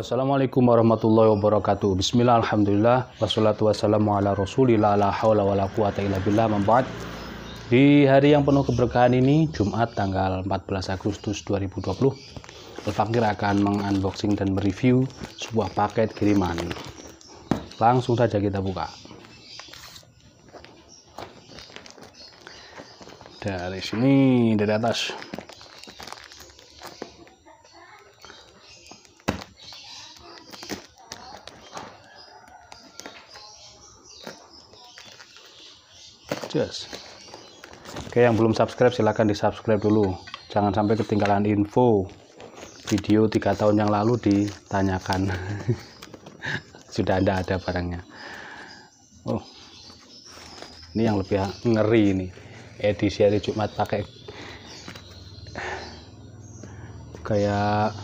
Assalamualaikum warahmatullahi wabarakatuh. Bismillah, alhamdulillah, wassalatu wassalamu ala rasulillah, la hawla wa la quwata illa billah, mamba'd. Di hari yang penuh keberkahan ini, Jumat tanggal 14 Agustus 2020, Al-Fakir akan mengunboxing dan mereview sebuah paket kiriman. Langsung saja kita buka. Dari sini, dari atas. Just. Oke, yang belum subscribe silahkan di subscribe dulu, jangan sampai ketinggalan info video 3 tahun yang lalu ditanyakan. Sudah ada barangnya. Oh, ini yang lebih ngeri, ini edisi hari Jumat pakai kayak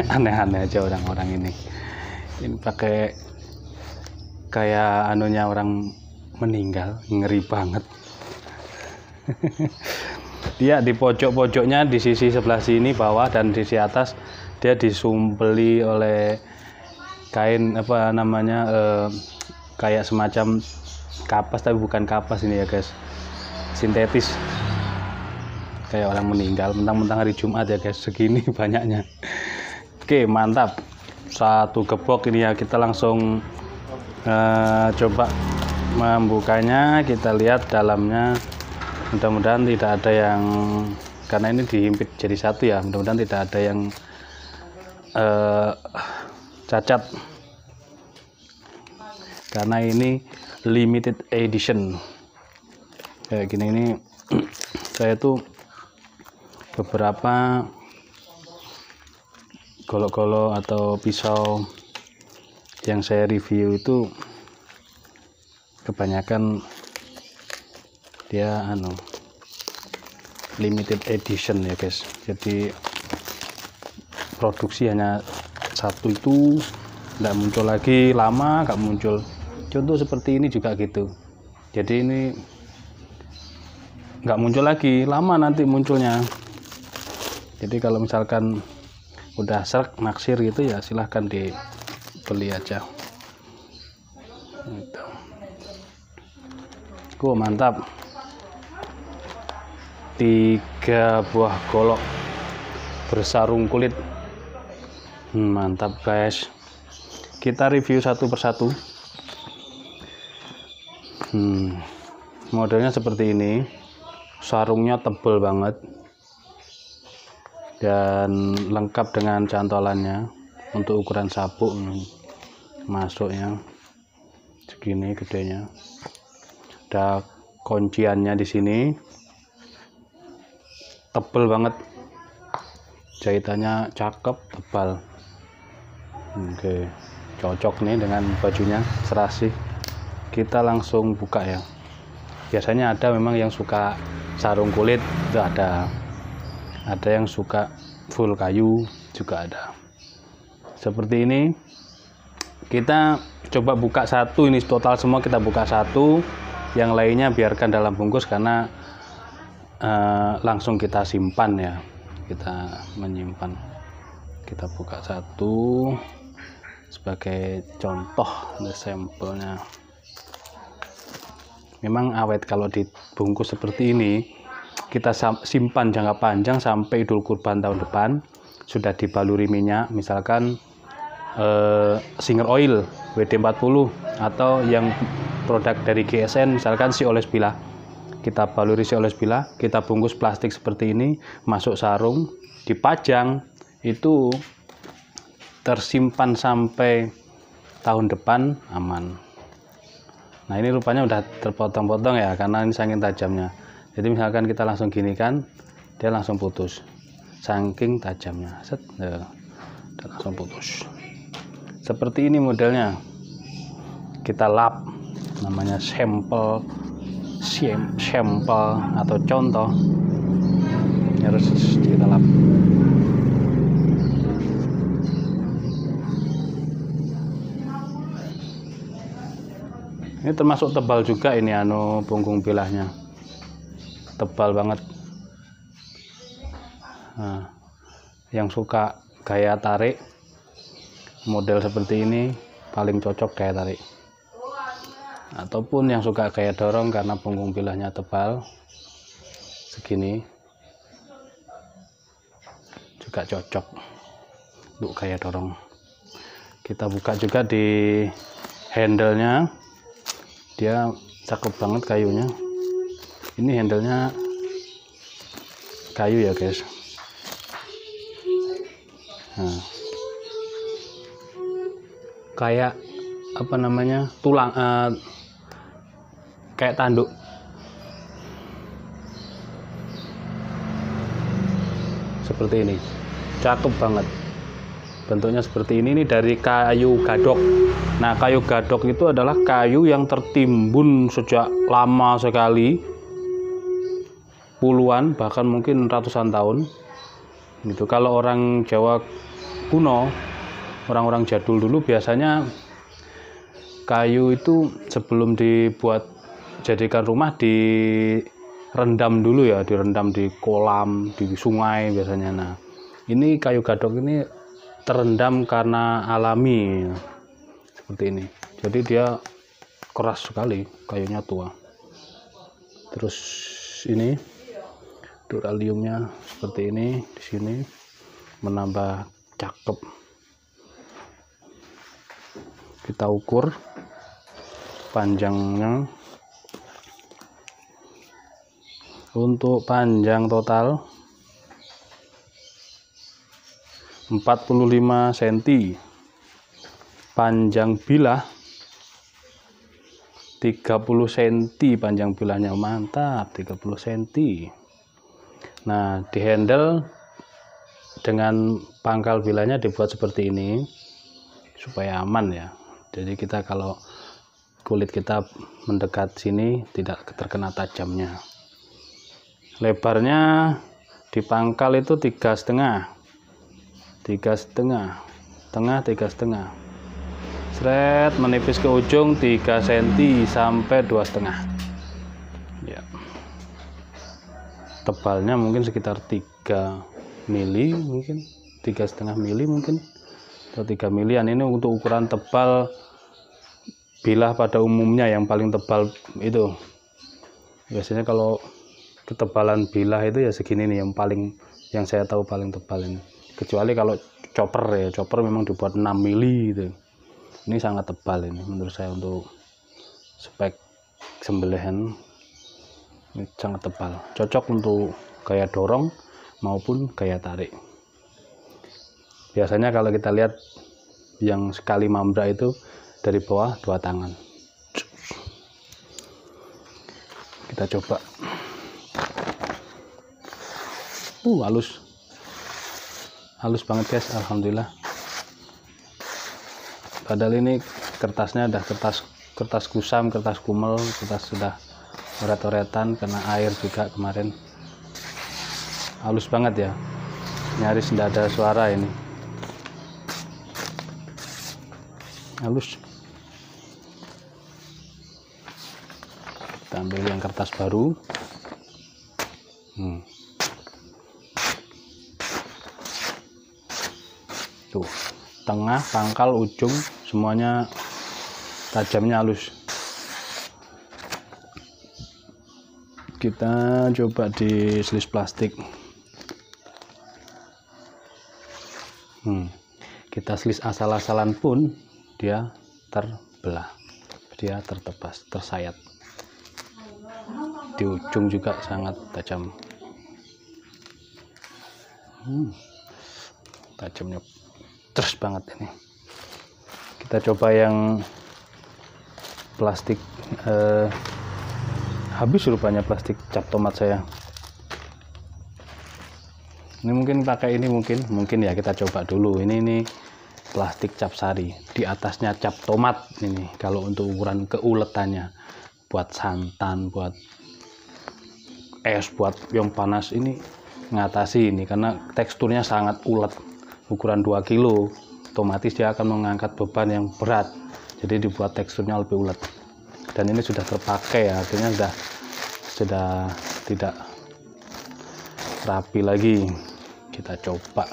aneh-aneh aja orang-orang ini pakai kayak anunya orang meninggal, ngeri banget. Dia di pojok-pojoknya, di sisi sebelah sini bawah dan di sisi atas dia disumpeli oleh kain apa namanya, kayak semacam kapas tapi bukan kapas ini ya guys, sintetis, kayak orang meninggal. Mentang-mentang hari Jumat ya guys, segini banyaknya. Oke, mantap, satu gepok ini ya. Kita langsung coba membukanya, kita lihat dalamnya. Mudah-mudahan tidak ada yang, karena ini dihimpit jadi satu ya, mudah-mudahan tidak ada yang cacat, karena ini limited edition kayak gini. Ini saya tuh beberapa golok-golok atau pisau yang saya review itu kebanyakan dia limited edition ya guys, jadi produksi hanya satu, itu tidak muncul lagi, lama nggak muncul. Contoh seperti ini juga gitu, jadi ini nggak muncul lagi, lama nanti munculnya. Jadi kalau misalkan udah serak naksir gitu ya silahkan dibeli aja gitu. Mantap, 3 buah golok bersarung kulit. Mantap guys, kita review satu persatu. Modelnya seperti ini, sarungnya tebal banget dan lengkap dengan cantolannya. Untuk ukuran sabuk masuknya segini gedenya, ada kunciannya di sini, tebal banget, jahitannya cakep, tebal. Oke, cocok nih dengan bajunya, serasi. Kita langsung buka ya. Biasanya ada memang yang suka sarung kulit, itu ada yang suka full kayu juga ada. Seperti ini. Kita coba buka satu, ini total semua kita buka satu, yang lainnya biarkan dalam bungkus karena langsung kita simpan ya, kita menyimpan. Kita buka satu sebagai contoh, sampelnya. Memang awet kalau dibungkus seperti ini, kita simpan jangka panjang sampai Idul Kurban tahun depan. Sudah dibaluri minyak, misalkan Singer Oil WD-40 atau yang produk dari GSN, misalkan si Oles Bila, kita baluri si Oles Bila, kita bungkus plastik seperti ini, masuk sarung, dipajang, itu tersimpan sampai tahun depan, aman. Nah ini rupanya udah terpotong-potong ya, karena ini saking tajamnya. Jadi misalkan kita langsung gini kan, dia langsung putus, saking tajamnya. Set, udah langsung putus. Seperti ini modelnya. Kita lap, namanya sampel atau contoh, harus kita lap. Ini termasuk tebal juga ini punggung bilahnya, tebal banget. Nah, yang suka gaya tarik model seperti ini paling cocok gaya tarik, ataupun yang suka gaya dorong karena punggung bilahnya tebal segini juga cocok untuk gaya dorong. Kita buka juga di handle-nya, dia cakep banget kayunya. Ini handle-nya kayu ya guys. Nah, kayak apa namanya, tulang, kayak tanduk. Seperti ini, cakep banget. Bentuknya seperti ini dari kayu gadok. Nah, kayu gadok itu adalah kayu yang tertimbun sejak lama sekali, puluhan bahkan mungkin ratusan tahun. Gitu. Kalau orang Jawa kuno, orang-orang jadul dulu biasanya kayu itu sebelum dibuat jadikan rumah direndam dulu ya, direndam di kolam, di sungai biasanya. Nah, ini kayu gadok ini terendam karena alami seperti ini, jadi dia keras sekali, kayunya tua. Terus ini duraliumnya seperti ini, di sini menambah cakep. Kita ukur panjangnya. Untuk panjang total 45 cm, panjang bilah 30 cm, panjang bilahnya mantap, 30 cm. Nah, di handle dengan pangkal bilahnya dibuat seperti ini supaya aman ya. Jadi kita kalau kulit kita mendekat sini tidak terkena tajamnya. Lebarnya di pangkal itu 3,5, tengah 3,5, seret menipis ke ujung 3 cm sampai 2,5 ya. Tebalnya mungkin sekitar 3 mili, mungkin 3,5 mili mungkin, atau 3 milian. Ini untuk ukuran tebal bilah pada umumnya. Yang paling tebal itu biasanya kalau ketebalan bilah itu ya segini nih, yang saya tahu paling tebal ini. Kecuali kalau chopper ya, chopper memang dibuat 6 mili gitu. Ini sangat tebal ini menurut saya untuk spek sembelihan. Ini sangat tebal, cocok untuk gaya dorong maupun gaya tarik. Biasanya kalau kita lihat yang sekali mambra itu dari bawah 2 tangan. Kita coba. Halus banget guys, alhamdulillah. Padahal ini kertasnya udah kertas kusam, kertas kumel, kertas sudah oret-oretan kena air juga kemarin. Halus banget ya, nyaris tidak ada suara ini. Halus. Kita ambil yang kertas baru. Tuh, tengah, pangkal, ujung semuanya tajamnya halus. Kita coba di slis plastik. Kita slis asal-asalan pun dia terbelah, dia tertebas, tersayat. Di ujung juga sangat tajam. Tajamnya terus banget ini. Kita coba yang plastik, habis rupanya plastik cap tomat saya. Ini mungkin pakai ini, mungkin ya, kita coba dulu. Ini plastik cap sari, di atasnya cap tomat ini. Kalau untuk ukuran keuletannya, buat santan, buat es, buat yang panas ini ngatasi ini, karena teksturnya sangat ulet. Ukuran 2 kilo otomatis dia akan mengangkat beban yang berat, jadi dibuat teksturnya lebih ulet. Dan ini sudah terpakai ya, artinya sudah tidak rapi lagi. Kita coba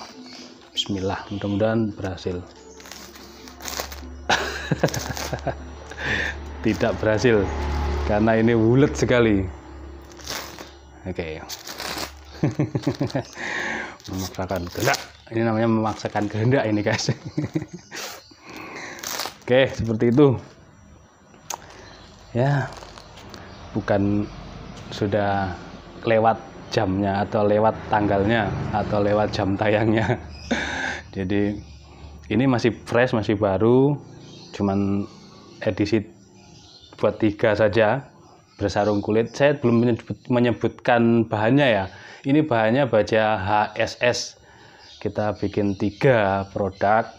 Bismillah, mudah-mudahan berhasil. Tidak berhasil karena ini bulat sekali. Oke. Memaksakan kehendak. Ini namanya memaksakan kehendak ini, guys. Oke, seperti itu. Ya, bukan sudah lewat jamnya atau lewat tanggalnya atau lewat jam tayangnya. Jadi ini masih fresh, masih baru, cuman edisi buat 3 saja, bersarung kulit. Saya belum menyebutkan bahannya ya. Ini bahannya baja HSS. Kita bikin 3 produk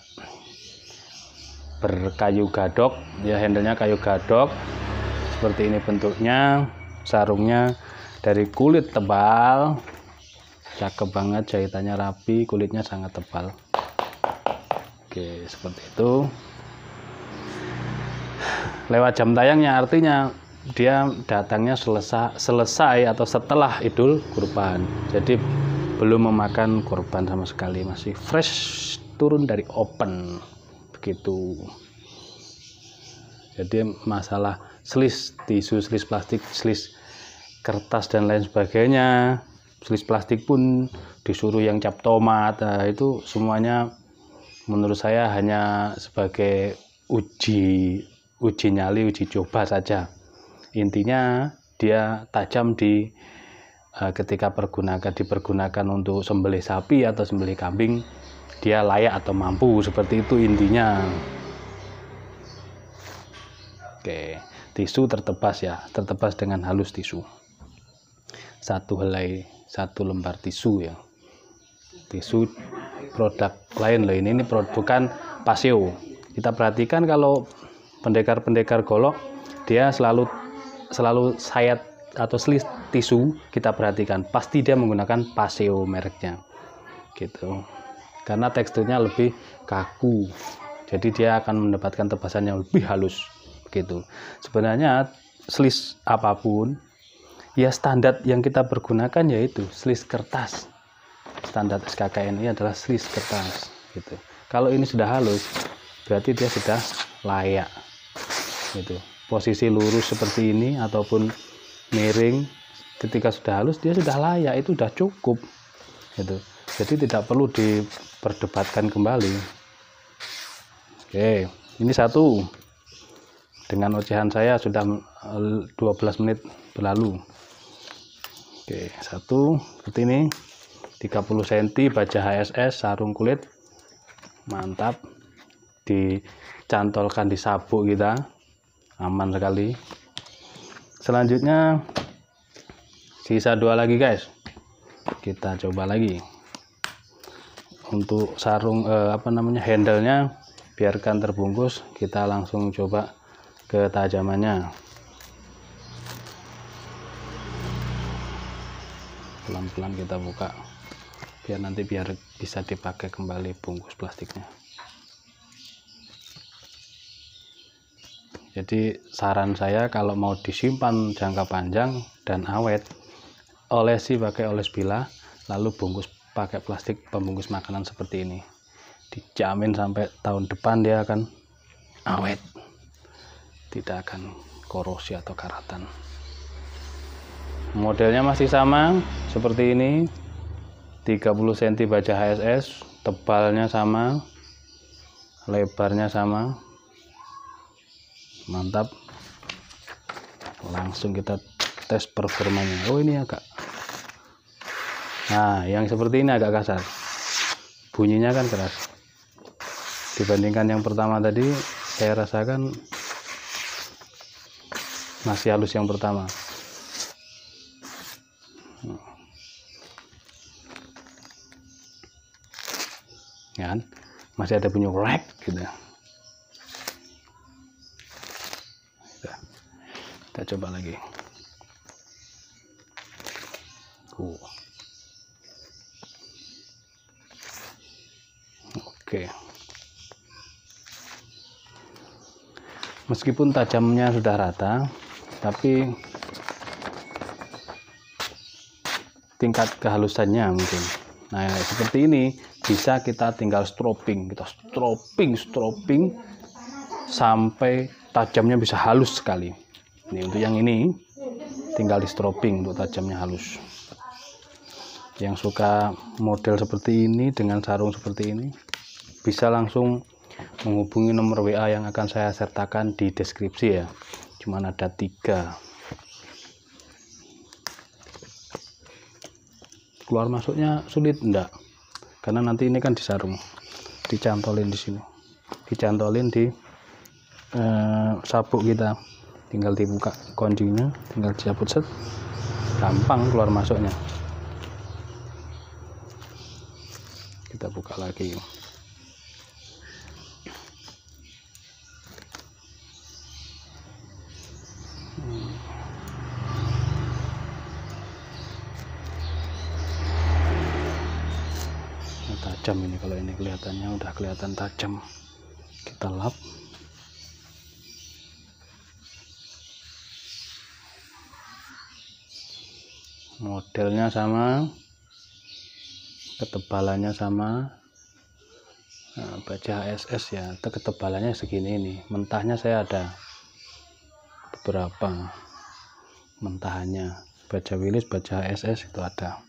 berkayu gadok, ya, handlenya kayu gadok. Seperti ini bentuknya, sarungnya dari kulit tebal, cakep banget, jahitannya rapi, kulitnya sangat tebal. Oke, seperti itu. Lewat jam tayangnya artinya dia datangnya selesai atau setelah Idul Kurban. Jadi belum memakan kurban sama sekali, masih fresh turun dari open begitu. Jadi masalah selis tisu, selis plastik, selis kertas dan lain sebagainya, selis plastik pun disuruh yang cap tomat, nah, itu semuanya menurut saya hanya sebagai uji nyali, uji coba saja. Intinya dia tajam di ketika dipergunakan untuk sembelih sapi atau sembelih kambing, dia layak atau mampu, seperti itu intinya. Oke, tisu tertebas ya, tertebas dengan halus tisu. 1 helai, 1 lembar tisu ya. Tisu produk lain loh ini bukan Paseo. Kita perhatikan kalau pendekar-pendekar golok, dia selalu sayat atau selis tisu, kita perhatikan pasti dia menggunakan Paseo mereknya gitu, karena teksturnya lebih kaku, jadi dia akan mendapatkan tebasan yang lebih halus gitu. Sebenarnya selis apapun ya, standar yang kita pergunakan yaitu selis kertas. Standar SKKN ini adalah selis kertas gitu. Kalau ini sudah halus berarti dia sudah layak gitu. Posisi lurus seperti ini ataupun miring, ketika sudah halus dia sudah layak, itu sudah cukup gitu. Jadi tidak perlu diperdebatkan kembali. Oke, ini 1. Dengan ocehan saya sudah 12 menit berlalu. Oke, 1 seperti ini, 30 cm baja HSS, sarung kulit, mantap, dicantolkan di sabuk kita, aman sekali. Selanjutnya sisa 2 lagi guys, kita coba lagi. Untuk sarung handle-nya biarkan terbungkus, kita langsung coba ketajamannya. Pelan-pelan kita buka biar bisa dipakai kembali bungkus plastiknya. Jadi saran saya kalau mau disimpan jangka panjang dan awet, pakai oles bila, lalu bungkus pakai plastik pembungkus makanan seperti ini. Dijamin sampai tahun depan dia akan awet, tidak akan korosi atau karatan. Modelnya masih sama seperti ini, 30 cm baja HSS, tebalnya sama, lebarnya sama, mantap. Langsung kita tes performanya. Oh ini agak, nah yang seperti ini agak kasar, bunyinya kan keras dibandingkan yang pertama tadi. Saya rasakan masih halus yang pertama. Ya kan? Masih ada bunyi rek gitu. Kita coba lagi. Oke. Meskipun tajamnya sudah rata, tapi tingkat kehalusannya mungkin. Nah, seperti ini bisa kita tinggal stropping, kita stropping sampai tajamnya bisa halus sekali. Ini untuk yang ini tinggal di stropping untuk tajamnya halus. Yang suka model seperti ini dengan sarung seperti ini bisa langsung menghubungi nomor WA yang akan saya sertakan di deskripsi ya. Cuman ada 3. Keluar masuknya sulit enggak? Karena nanti ini kan disarung, dicantolin di sini, dicantolin di sabuk kita. Tinggal dibuka kuncinya, tinggal dicabut set, gampang keluar masuknya. Kita buka lagi. Tajam ini, kalau ini kelihatannya udah kelihatan tajam. Kita lap. Modelnya sama, ketebalannya sama. Nah, baja HSS ya, ketebalannya segini ini. Mentahnya saya ada beberapa mentahannya. Baja Willis, baja HSS itu ada.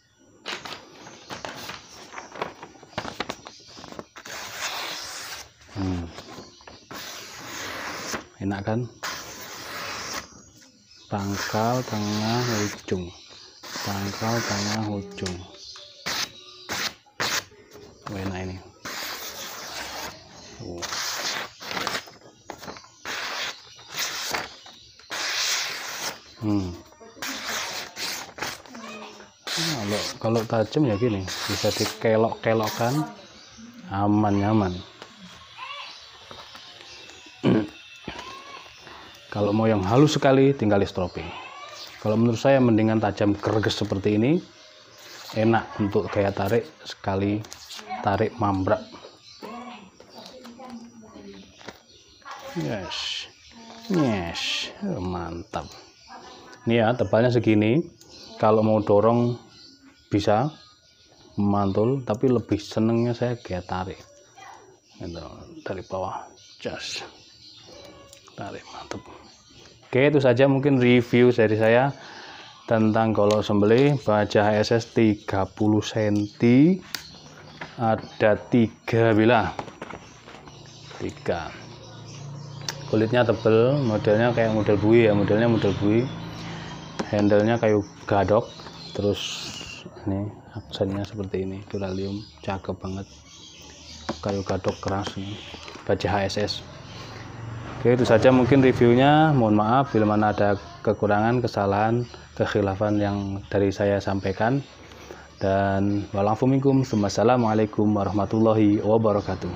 Enak kan? Pangkal tengah ujung, pangkal tengah ujung. Enak ini. Kalau tajam ya gini, bisa dikelok-kelokkan, aman nyaman. Kalau mau yang halus sekali tinggal di stropping. Kalau menurut saya mendingan tajam greges seperti ini, enak untuk gaya tarik, sekali tarik mambrak. Yes, mantap. Ini ya, tebalnya segini. Kalau mau dorong bisa memantul, tapi lebih senengnya saya gaya tarik. Gitu, dari bawah, just tarik, mantap. Oke, itu saja mungkin review dari saya tentang golok sembelih baja HSS 30 cm. Ada 3 bilah, 3. Kulitnya tebel, modelnya kayak model bui ya, modelnya model bui. Handle-nya kayu gadok, terus ini aksennya seperti ini, duralium, cakep banget. Kayu gadok keras nih, baja HSS. Oke, itu saja mungkin reviewnya. Mohon maaf bila mana ada kekurangan, kesalahan, kekhilafan yang dari saya sampaikan. Dan wa'alaikum, wassalamualaikum warahmatullahi wabarakatuh.